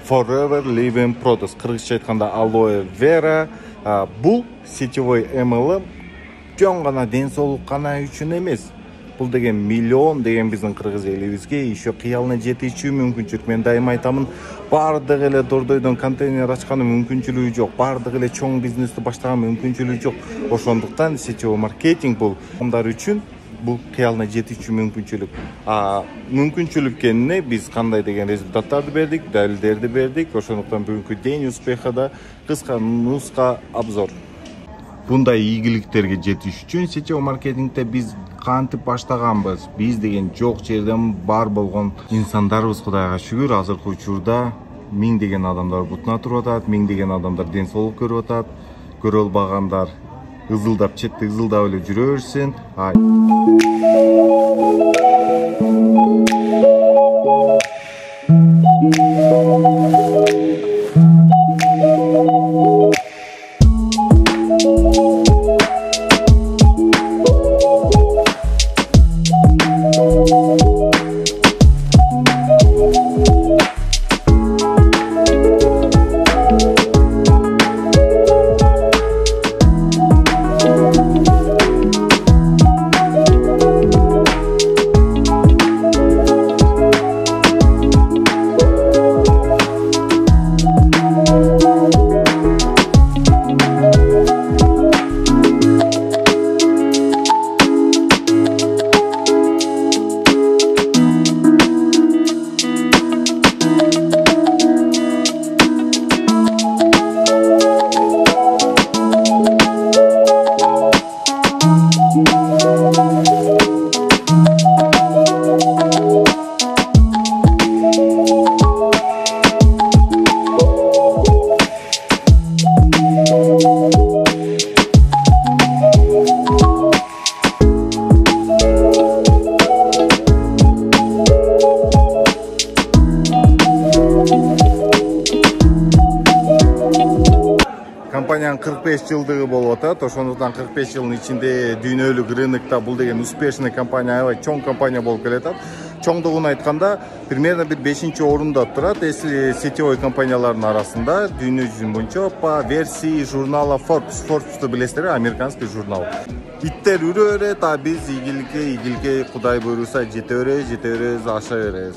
Forever Living Product. Кыргызча айтканда Aloe Vera. Бул сетевой MLM жөн гана ден соолук гана үчүн эмес. Бул деген миллион деген биздин кыргыз элибизге еще кыялына жетүүчү мүмкүнчүлүк. Мен дайыма айтамын, бардык эле дордойдон контейнер ачканын мүмкүнчүлүгү жок, бардык эле чоң бизнести баштаган мүмкүнчүлүгү жок. Ошондуктан сетевой маркетинг бул адамдар үчүн бул кыялына жетүүчү мүмкүнчүлүк. Мүмкүнчүлүккө эмне биз кандай деген результаттарды бердик, далилдерди бердик. Ошондуктан бүгүнкү день успеха да кыска нуска обзор. Bunday ийгиликтерге жетиш үчүн сетевой маркетингде биз кантип баштаганбыз? Биз деген жок жерден бар болгон инсандарбыз, Кудайга шүгүр. Азыркы учурда 1000 деген адамдар бутуна туруп атат, 1000 деген адамдар ден соолук көрүп атат. Көрө албагандар ызылдап, четте ызылдап эле жүрө берсин. Компаниянын 45 жылдыгы болуп атат. Ошондуктан 45 жылдын ичинде дүйнөлүк рынокто бул деген успешный компания, аябай чоң компания болуп келатат. Чоңдугун айтканда, примерно бир 5-орунда турат. Сетевой компаниялардын арасында дүйнө жүзүн боюнча по версии журнала Forbes. Forbes'ты билесиздер, американский журнал. Иттер үрө берет, а биз ийгиликке Кудай буйруса жете беребиз, аша беребиз.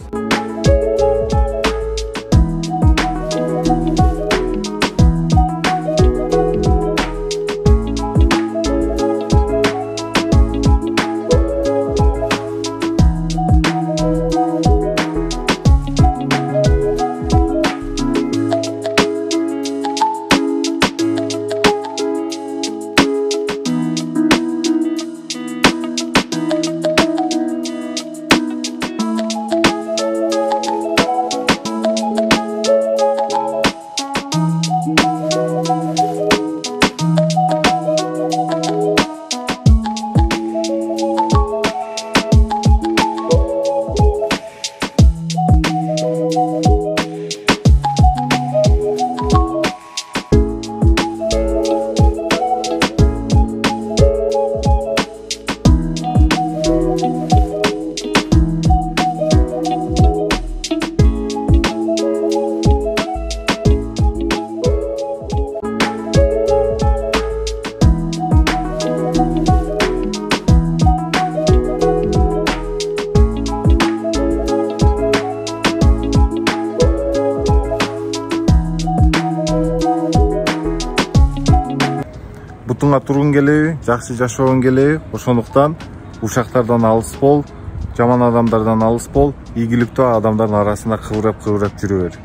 Бутунга тургун келеби, жакшы жашоогун келеби. Ошондуктан ушактардан алыс бол, жаман адамдардан алыс бол, ийгиликтүү адамдардын арасында кыбырап жүрө бер.